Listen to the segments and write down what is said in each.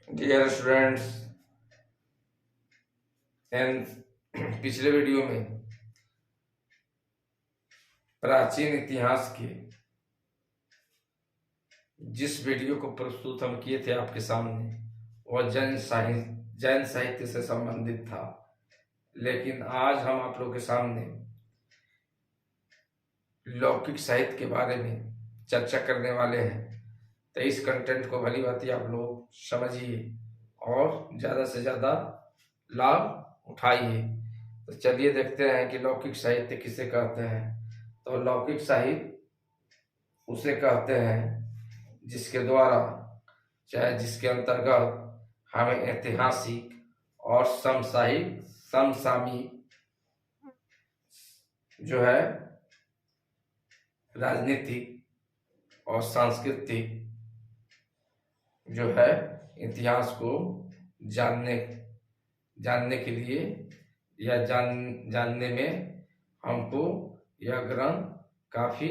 Dear students, and पिछले video में प्राचीन इतिहास के जिस वीडियो को प्रस्तुत हम किए थे आपके सामने, वह जैन साहित्य से संबंधित था। लेकिन आज हम आप लोगों के सामने लौकिक साहित्य के बारे में चर्चा करने वाले हैं। तो इस कंटेंट को भली भांति आप लोग समझिए और ज़्यादा से ज़्यादा लाभ उठाइए। तो चलिए देखते हैं कि लौकिक साहित्य किसे कहते हैं। तो लौकिक साहित्य उसे कहते हैं जिसके द्वारा, चाहे जिसके अंतर्गत हमें ऐतिहासिक और समसामयिक जो है राजनीतिक और सांस्कृतिक जो है इतिहास को जानने के लिए या जानने में हमको यह ग्रंथ काफी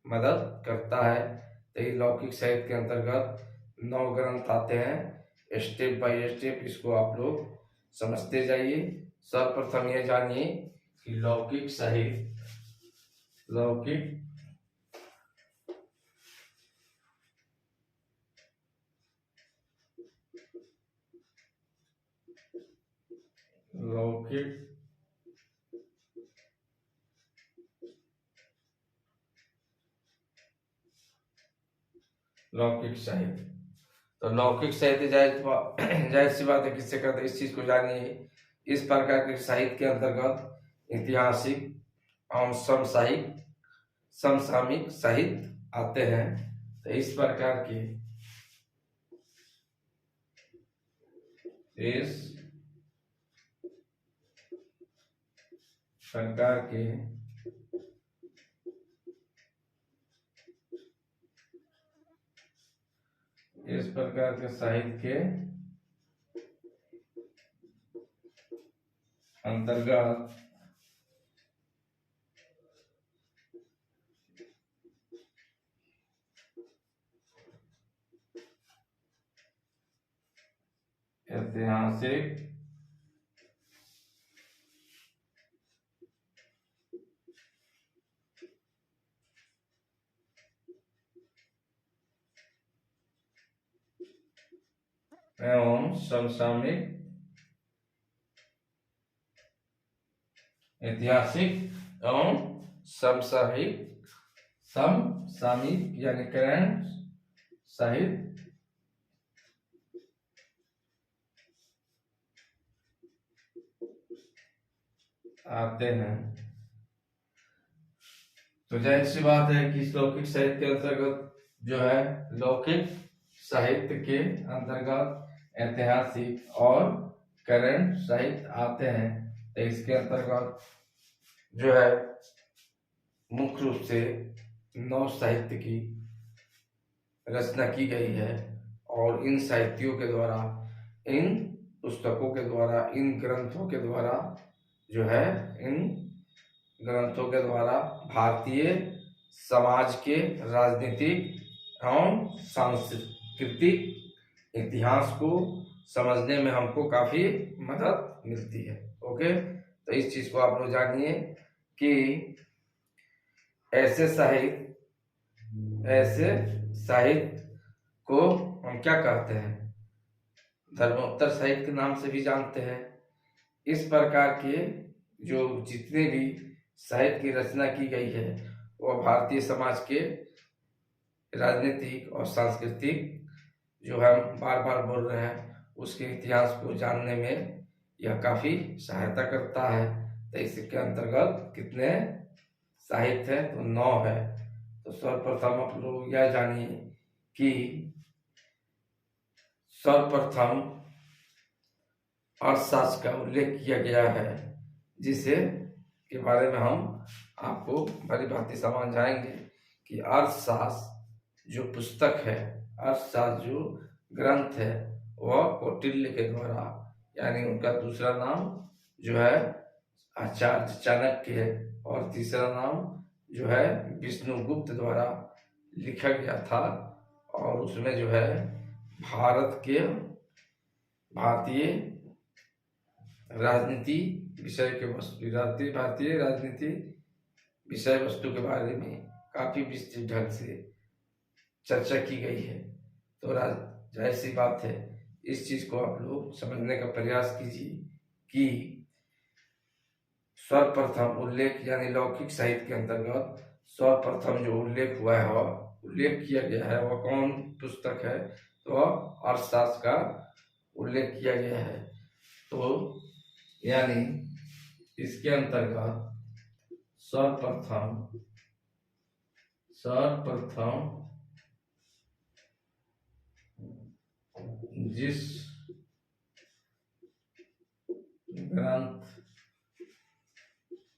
मदद करता है। तो ये लौकिक साहित्य के अंतर्गत 9 ग्रंथ आते हैं। स्टेप बाय स्टेप इसको आप लोग समझते जाइए। सर्वप्रथम यह जानिए कि लौकिक साहित्य लौकिक लौकिक साहित्य। तो लौकिक साहित्य जाहिर सी बात है किससे कहते हैं, इस चीज को जानिए। इस प्रकार के साहित्य के अंतर्गत ऐतिहासिक और समसामयिक साहित्य आते हैं। तो इस प्रकार के इस प्रकार के साहित्य के अंतर्गत ऐतिहासिक एवं समसामयिक समसामयिक यानी करंट साहित्य आते हैं। तो जाहिर सी बात है कि इस लौकिक साहित्य के अंतर्गत जो है लौकिक साहित्य के अंतर्गत ऐतिहासिक और करंट साहित्य आते हैं। तो इसके अंतर्गत जो है मुख्य रूप से 9 साहित्य की रचना की गई है और इन साहित्यों के द्वारा, इन पुस्तकों के द्वारा, इन ग्रंथों के द्वारा जो है इन ग्रंथों के द्वारा भारतीय समाज के राजनीतिक एवं सांस्कृतिक इतिहास को समझने में हमको काफी मदद मिलती है। ओके, तो इस चीज को आप लोग जानिए कि ऐसे साहित्य को हम क्या कहते हैं, धर्मोत्तर साहित्य के नाम से भी जानते हैं। इस प्रकार के जो जितने भी साहित्य की रचना की गई है वह भारतीय समाज के राजनीतिक और सांस्कृतिक जो हम बार बार बोल रहे हैं उसके इतिहास को जानने में यह काफी सहायता करता है। तो इसके अंतर्गत कितने साहित्य है, तो 9 है। तो सर्वप्रथम आप लोग यह जानिए कि सर्वप्रथम अर्थशास्त्र का उल्लेख किया गया है, जिसे के बारे में हम आपको भली भांति समझ जाएंगे कि अर्थशास्त्र जो पुस्तक है, अर्थशास्त्र जो ग्रंथ है, वह कौटिल्य के द्वारा, यानी उनका दूसरा नाम जो है आचार्य चाणक्य है और तीसरा नाम जो है विष्णुगुप्त द्वारा लिखा गया था। और उसमें जो है भारत के भारतीय राजनीति विषय के वस्तु भारतीय राजनीति विषय वस्तु के बारे में काफी विस्तृत ढंग से चर्चा की गई है। तो जाहिर सी बात है, इस चीज को आप लोग समझने का प्रयास कीजिए कि सर्वप्रथम उल्लेख यानी लौकिक साहित्य के अंतर्गत सर्वप्रथम जो उल्लेख हुआ है, उल्लेख किया गया है, वह कौन पुस्तक है? तो अर्थशास्त्र का उल्लेख किया गया है। तो यानी इसके अंतर्गत सर्वप्रथम जिस ग्रंथ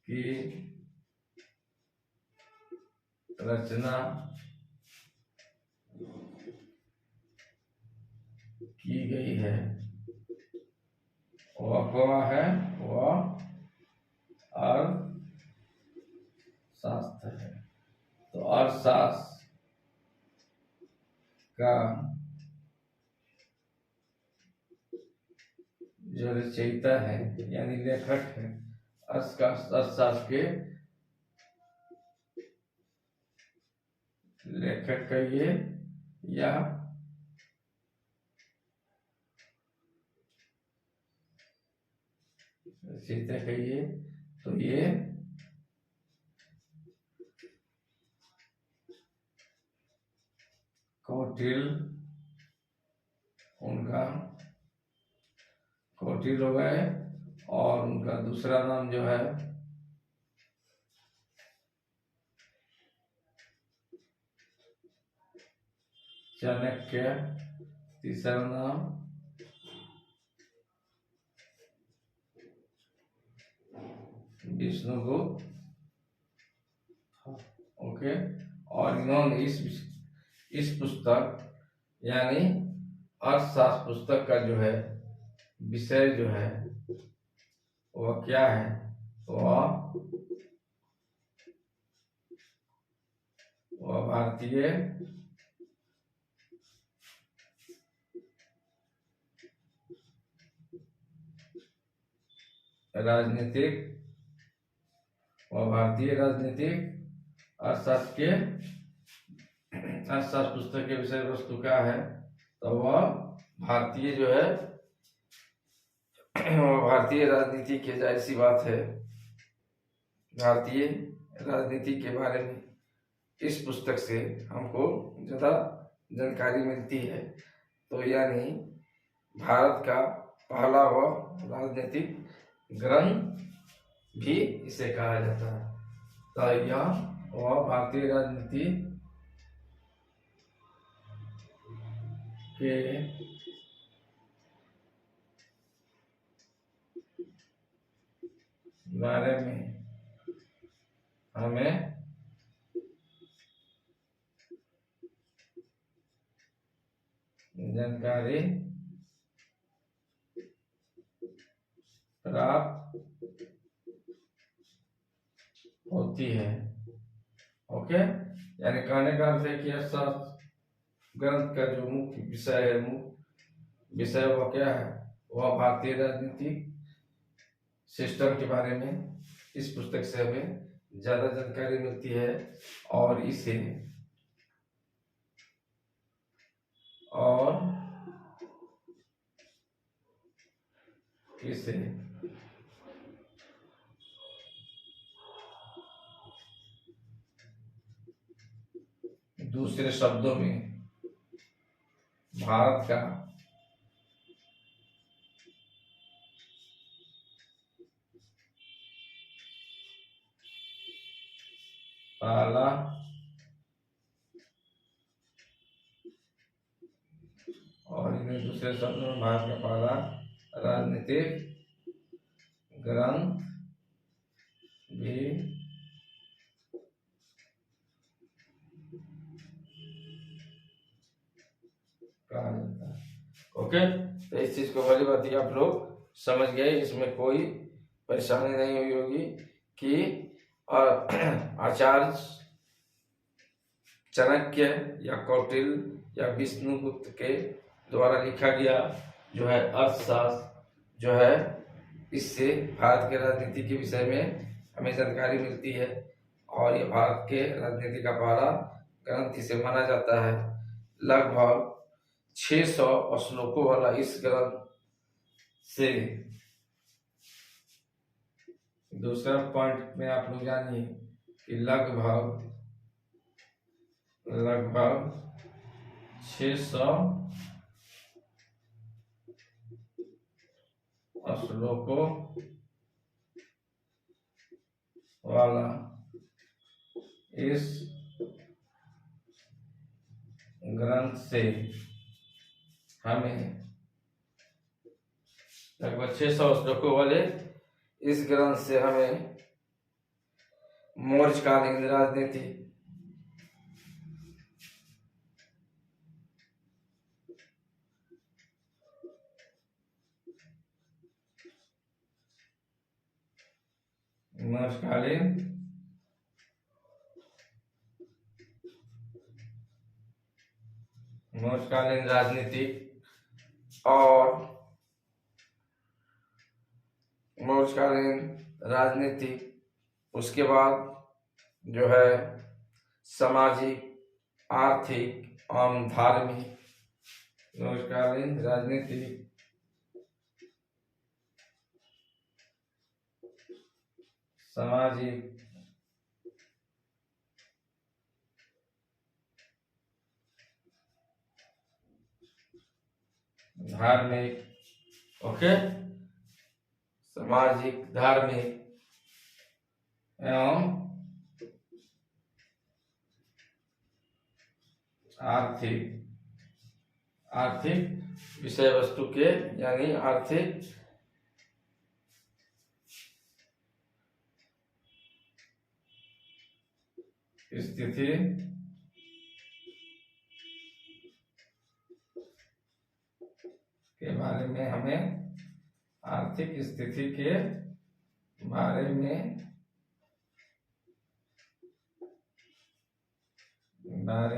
की रचना की गई है वह कौन है? वह अर्थशास्त्र है। तो अर्थशास्त्र का जो रचयिता है यानी लेखक है, अर्थशास्त्र के लेखक कहिए या रचयिता कहिए, तो ये कौटिल्य, उनका कौटिल्य हो गए, और उनका दूसरा नाम जो है चाणक्य, तीसरा नाम विष्णुगुप्त। ओके, और इन्होंने इस पुस्तक यानी अर्थशास्त्र पुस्तक का जो है विषय जो है वह क्या है? वह भारतीय राजनीतिक अर्थशास्त्र पुस्तक के विषय वस्तु क्या है? तो वह भारतीय जो है भारतीय राजनीति की, जाहिर सी बात है, भारतीय राजनीति के बारे में इस पुस्तक से हमको ज्यादा जानकारी मिलती है। तो यानी भारत का पहला वह राजनीतिक ग्रंथ भी इसे कहा जाता है। तो यह वह भारतीय राजनीति के बारे में हमें जानकारी प्राप्त होती है। ओके, यानी कहने का अर्थ है कि अर्थशास्त्र ग्रंथ का जो मुख्य विषय है, विषय वह क्या है? वह भारतीय राजनीतिक सिस्टम के बारे में इस पुस्तक से हमें ज्यादा जानकारी मिलती है, और इसे दूसरे शब्दों में भारत का पहला और इन्हें दूसरे शब्दों में भारत का पहला राजनीतिक ग्रंथ भी कहा जाता है। ओके, तो इस चीज को भली बात आप लोग समझ गए, इसमें कोई परेशानी नहीं हुई होगी कि आचार्य चाणक्य या कौटिल्य या विष्णुगुप्त के द्वारा लिखा गया जो है अर्थशास्त्र जो है, इससे भारत के राजनीति के विषय में हमें जानकारी मिलती है और ये भारत के राजनीति का पहला ग्रंथ इसे माना जाता है। लगभग 600 श्लोकों वाला इस ग्रंथ से दूसरा पॉइंट में आप लोग जानिए कि लगभग 600 श्लोकों वाला इस ग्रंथ से हमें लगभग 600 श्लोकों वाले इस ग्रंथ से हमें मौर्यकालीन राजनीति मौर्यकालीन राजनीति और मौर्यकालीन राजनीति, उसके बाद जो है सामाजिक, आर्थिक एवं धार्मिक, मौर्यकालीन राजनीति, सामाजिक, धार्मिक, ओके, सामाजिक, धार्मिक एवं आर्थिक विषय वस्तु के, यानी आर्थिक स्थिति के बारे में हमें, आर्थिक स्थिति के बारे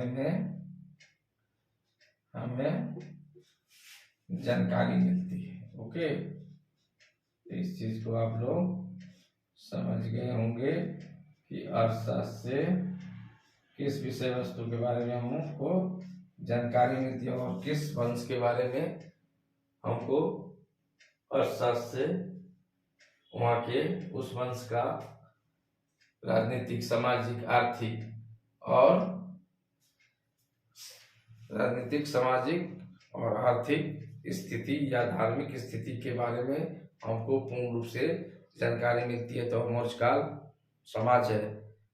में हमें जानकारी मिलती है। ओके, इस चीज को आप लोग समझ गए होंगे कि अर्थशास्त्र से किस विषय वस्तु के बारे में हमको जानकारी मिलती है और किस वंश के बारे में हमको अर्थशास्त्र से वहाँ के उस वंश का राजनीतिक, सामाजिक, आर्थिक और आर्थिक स्थिति या धार्मिक स्थिति के बारे में हमको पूर्ण रूप से जानकारी मिलती है। तो मौर्यकाल समाज है,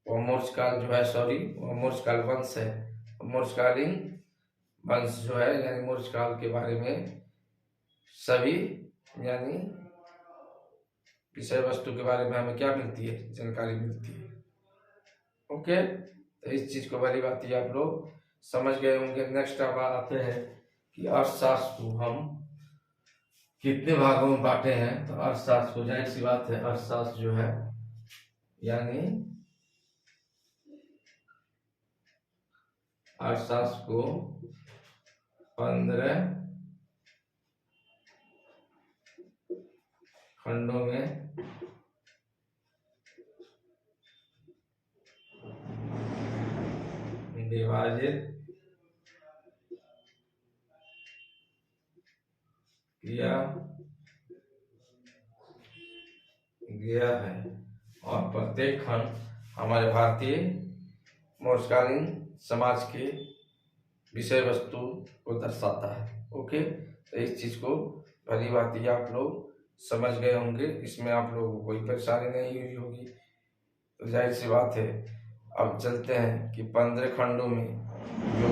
वो मौर्यकाल जो है, वो मौर्यकाल वंश है। मौर्यकालीन वंश जो है, यानी मौर्यकाल के बारे में सभी, यानी विषय वस्तु के बारे में हमें क्या मिलती है, जानकारी मिलती है। ओके, तो इस चीज को भली बात आप लोग समझ गए होंगे। नेक्स्ट अब आते हैं कि अर्थशास्त्र को हम कितने भागों में बांटे हैं। तो अर्थशास्त्र को, जाहिर सी बात है, अर्थशास्त्र जो है यानी अर्थशास्त्र को 15 खंडों में विभाजित किया गया है और प्रत्येक खंड हमारे भारतीय मौर्यकालीन समाज के विषय वस्तु को दर्शाता है। ओके, तो इस चीज को भली भांति आप लोग समझ गए होंगे, इसमें आप लोगों को कोई परेशानी नहीं हुई होगी। तो जाहिर सी बात है, अब चलते हैं कि 15 खंडों में जो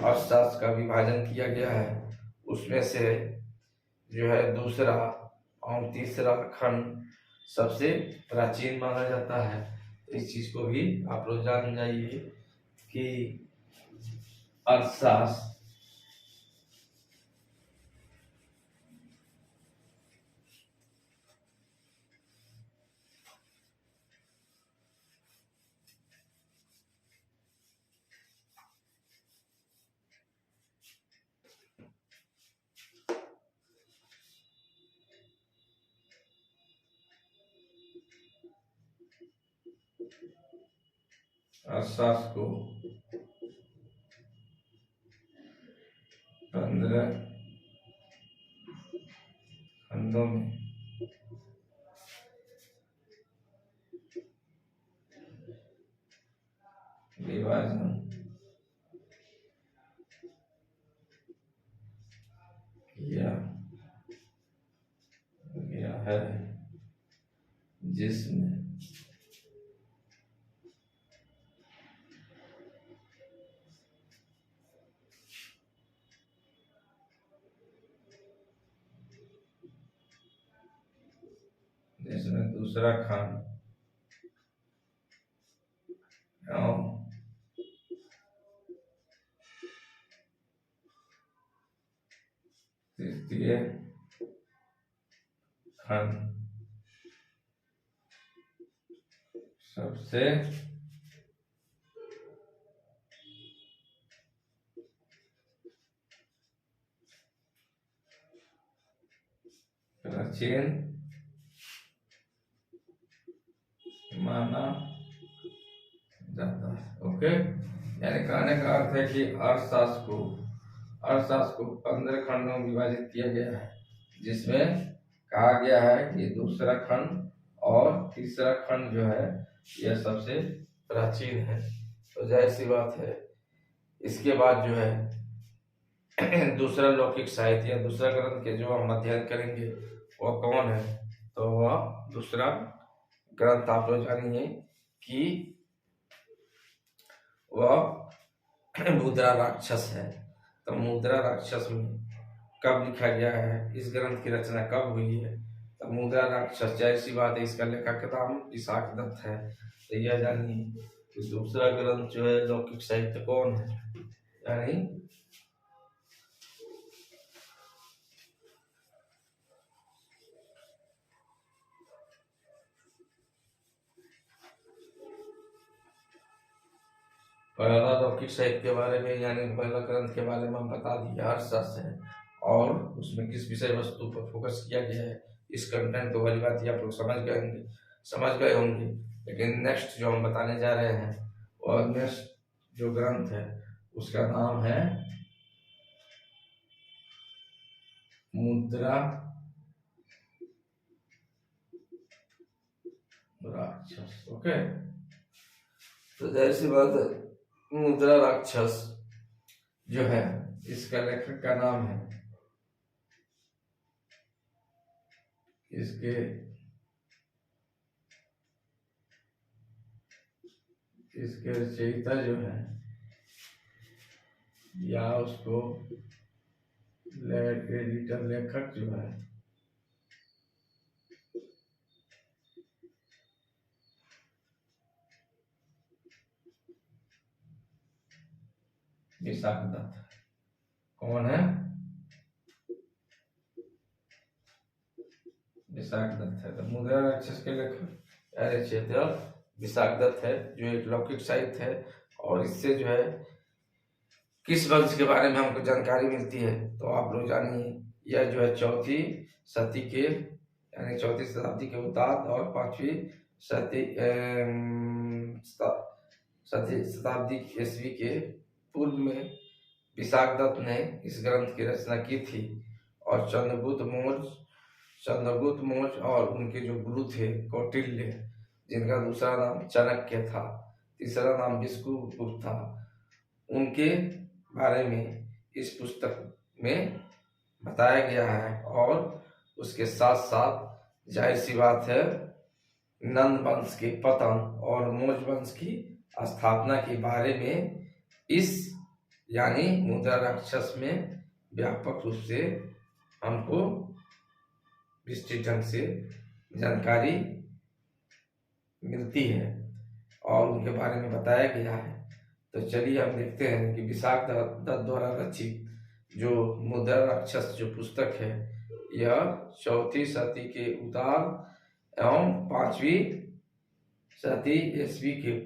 अर्थशास्त्र का विभाजन किया गया है, उसमें से जो है दूसरा और तीसरा खंड सबसे प्राचीन माना जाता है। इस चीज को भी आप लोग जान जाइए कि अर्थशास्त्र अर्थशास्त्र को 15 खंडों में विभाजन किया गया है, जिसमें दूसरा खंड एवं तृतीय खंड सबसे प्राचीन माना जाता है। ओके, यानी कहने का अर्थ है कि अर्थशास्त्र को 15 खंडों में विभाजित किया गया है, जिसमें कहा गया है कि दूसरा खंड और तीसरा खंड जो है यह सबसे प्राचीन है। तो जाहिर सी बात है, इसके बाद जो है दूसरा लौकिक साहित्य या दूसरा ग्रंथ के जो हम अध्ययन करेंगे वह कौन है, तो वह दूसरा ग्रंथ आप लोग जानिए कि वह मुद्रा राक्षस है। तो मुद्रा राक्षस में कब लिखा गया है, इस ग्रंथ की रचना कब हुई है, तो मुद्रा राक्षस जाहिर सी बात है इसका लेखक का नाम विशाख दत्त है। तो यह जानिए कि दूसरा ग्रंथ जो है लौकिक साहित्य कौन है, यानी पहला लौकिक साहित्य के बारे में, यानी पहला ग्रंथ के बारे में हम बता दिया अर्थशास्त्र है, और उसमें किस विषय वस्तु पर फोकस किया गया है, इस कंटेंट को वाली बात आप लोग समझ गए होंगे। लेकिन नेक्स्ट जो हम बताने जा रहे हैं और नेक्स्ट जो ग्रंथ है उसका नाम है मुद्रा राक्षस। ओके, तो जाहिर सी बात है मुद्रा राक्षस जो है इसका लेखक का नाम है, इसके रचयिता जो है या उसको एडिटर लेखक जो है विशाख दत्त। कौन है? विशाख दत्त है। तो मुद्रा राक्षस के लेखक रचयिता विशाख दत्त है, जो एक लौकिक साहित्य है। और इससे जो है किस वंश के बारे में हमको जानकारी मिलती है, तो आप लोग जानिए यह जो है चौथी शताब्दी के उत्तार्ध और 5वीं शताब्दी ईस्वी के पूर्व में विशाख दत्त ने इस ग्रंथ की रचना की थी। और चंद्रगुप्त मौर्य और उनके जो गुरु थे कौटिल्य, जिनका दूसरा नाम चाणक्य था, तीसरा नाम विष्णुगुप्त था, उनके बारे में इस पुस्तक में बताया गया है। और उसके साथ साथ जाहिर सी बात है नंद वंश के पतन और मौर्य वंश की स्थापना के बारे में इस यानी मुद्रा राक्षस में व्यापक रूप से हमको विस्तृत ढंग से जानकारी मिलती है और उनके बारे में बताया गया है। तो चलिए हम देखते हैं कि विशाख दत्त द्वारा रचित जो मुद्रा राक्षस जो पुस्तक है, यह चौथी शती के उत्तार्ध एवं 5वीं शती ईस्वी के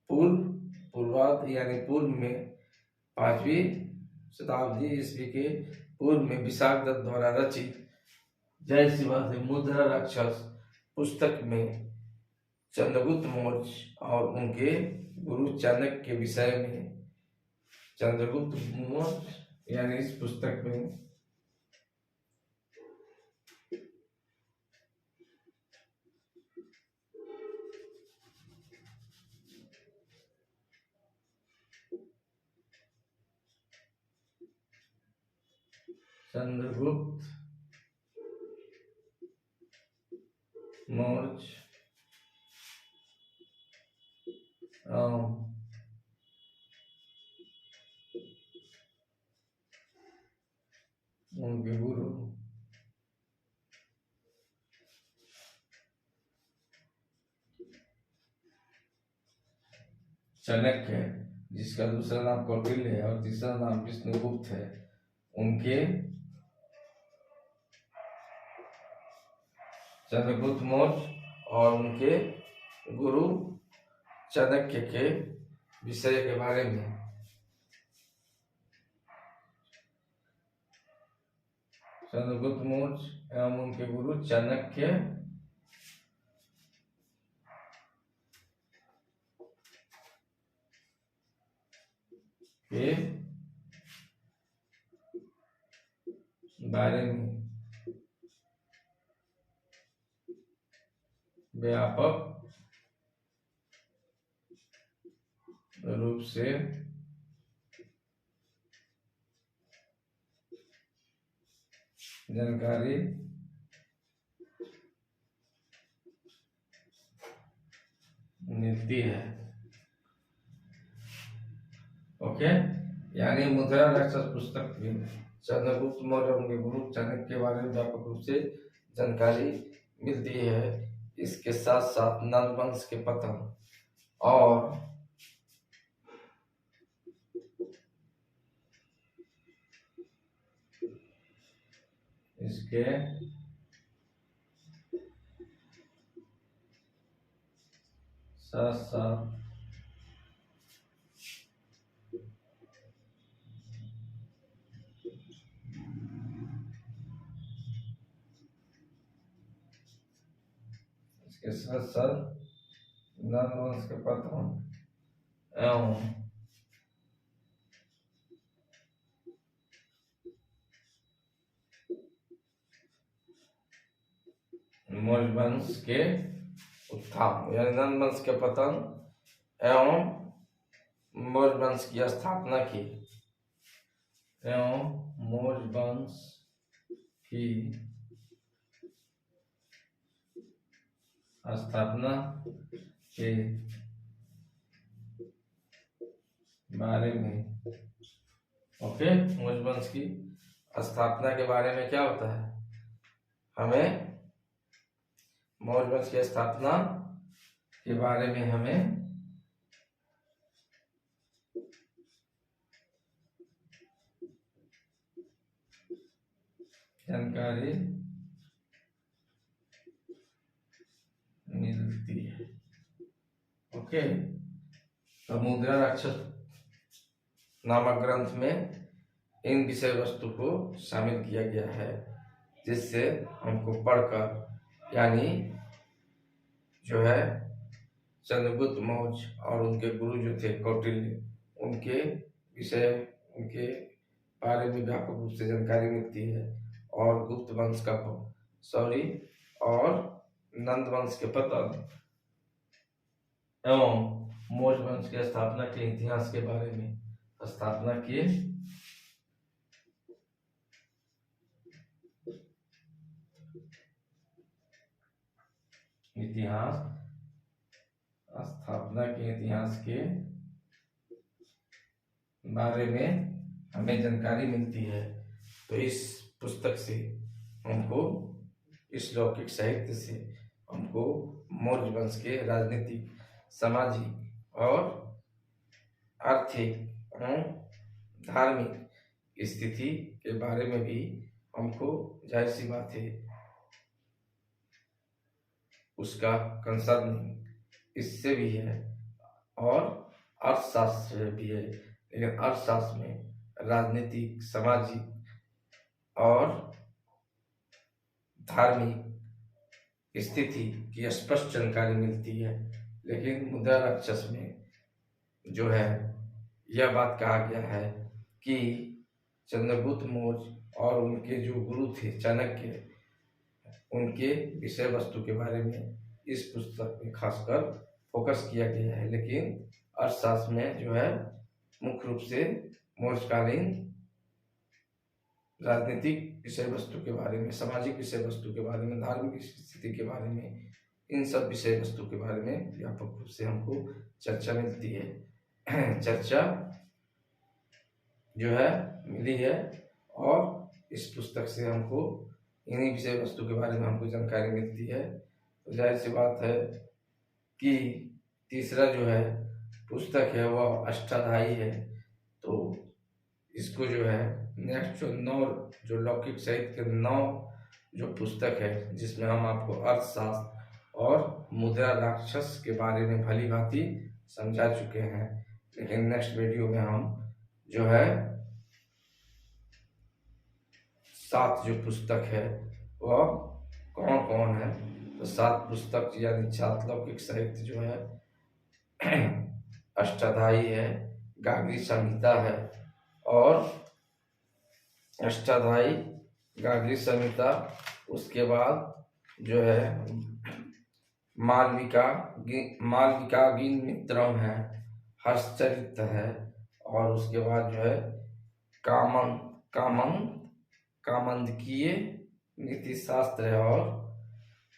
पूर्वार्ध यानी पूर्व में 5वीं शताब्दी ईस्वी के पूर्व में विशाख दत्त द्वारा रचित जय शिवा से मुद्रा राक्षस पुस्तक में चंद्रगुप्त मौर्य और उनके गुरु चाणक्य के विषय में चंद्रगुप्त मौर्य यानी इस पुस्तक में चंद्रगुप्त मौर्य उनके गुरु चाणक्य, जिसका दूसरा नाम कौटिल्य है और तीसरा नाम विष्णुगुप्त है, उनके चंद्रगुप्त मौर्य और उनके गुरु चाणक्य के विषय के बारे में चंद्रगुप्त मौर्य एवं उनके गुरु चाणक्य के बारे में व्यापक रूप से जानकारी मिलती है। ओके, यानी मुद्रा राक्षस पुस्तक में चंद्रगुप्त मौर्य और उनके गुरु चाणक्य के बारे में व्यापक रूप से जानकारी मिलती है। इसके साथ साथ नंद वंश के पतन और इसके साथ साथ नंद वंश के पतन एवं मौर्य वंश के उत्थान यानी नंद वंश के पतन एवं मौर्य वंश की स्थापना की एवं मौर्य वंश की स्थापना के बारे में। ओके, मौर्य वंश की स्थापना के बारे में क्या होता है, हमें मौर्य वंश की स्थापना के बारे में हमें जानकारी मिलती है। ओके, तो मुद्रा राक्षस नामक ग्रंथ में इन विषय वस्तु को शामिल किया गया है, जिससे हमको पढ़कर यानी जो है चंद्रगुप्त मौर्य और उनके गुरु जो थे कौटिल्य, उनके विषय उनके बारे में व्यापक रूप से जानकारी मिलती है। और गुप्त वंश का और नंद वंश के पतन एवं मौर्य वंश की स्थापना के इतिहास के बारे में स्थापना के इतिहास के बारे में हमें जानकारी मिलती है। तो इस पुस्तक से हमको, इस लौकिक साहित्य से हमको मौर्य वंश के राजनीतिक, सामाजिक और आर्थिक एवं धार्मिक स्थिति के बारे में भी हमको जाहिर सी बात है उसका कंसर्न इससे भी है और अर्थशास्त्र भी है। लेकिन अर्थशास्त्र में राजनीतिक, सामाजिक और धार्मिक स्थिति की स्पष्ट जानकारी मिलती है, लेकिन मुद्रा राक्षस में जो है यह बात कहा गया है कि चंद्रगुप्त मौर्य और उनके जो गुरु थे चाणक्य, उनके विषय वस्तु के बारे में इस पुस्तक में खासकर फोकस किया गया है। लेकिन अर्थशास्त्र में जो है मुख्य रूप से मौर्यकालीन राजनीतिक विषय वस्तु के बारे में, सामाजिक विषय वस्तु के बारे में, धार्मिक स्थिति के बारे में, इन सब विषय वस्तु के बारे में व्यापक रूप से हमको चर्चा मिलती है। चर्चा जो है मिली है और इस पुस्तक से हमको इन्हीं विषय वस्तु के बारे में हमको जानकारी मिलती है। तो जाहिर सी बात है कि तीसरा जो है पुस्तक है वह अष्टाध्यायी है। तो इसको जो है नेक्स्ट जो 9 जो लौकिक साहित्य के 9 जो पुस्तक है, जिसमें हम आपको अर्थशास्त्र और मुद्रा राक्षस के बारे में भली भांति समझा चुके हैं। लेकिन नेक्स्ट वीडियो में हम जो है 7 जो पुस्तक है वह कौन कौन है, तो 7 पुस्तक यानी 7 लौकिक साहित्य जो है अष्टाध्यायी है, गाग्री संहिता है, और अष्टाध्यायी गाग्री संहिता, उसके बाद जो है मालविका मित्रम है, हर्षचरित है, और उसके बाद जो है कामंदकीय नीति शास्त्र है, और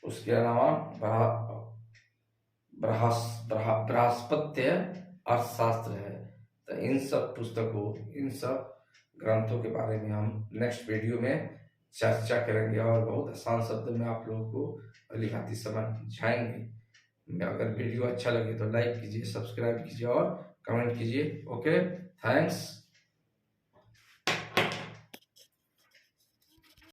उसके अलावा बृहस्पत्य अर्थशास्त्र है। तो इन सब पुस्तकों, इन सब ग्रंथों के बारे में हम नेक्स्ट वीडियो में चर्चा करेंगे और बहुत आसान शब्द में आप लोगों को भली भांति समझाएंगे। अगर वीडियो अच्छा लगे तो लाइक कीजिए, सब्सक्राइब कीजिए और कमेंट कीजिए। Okay, thanks.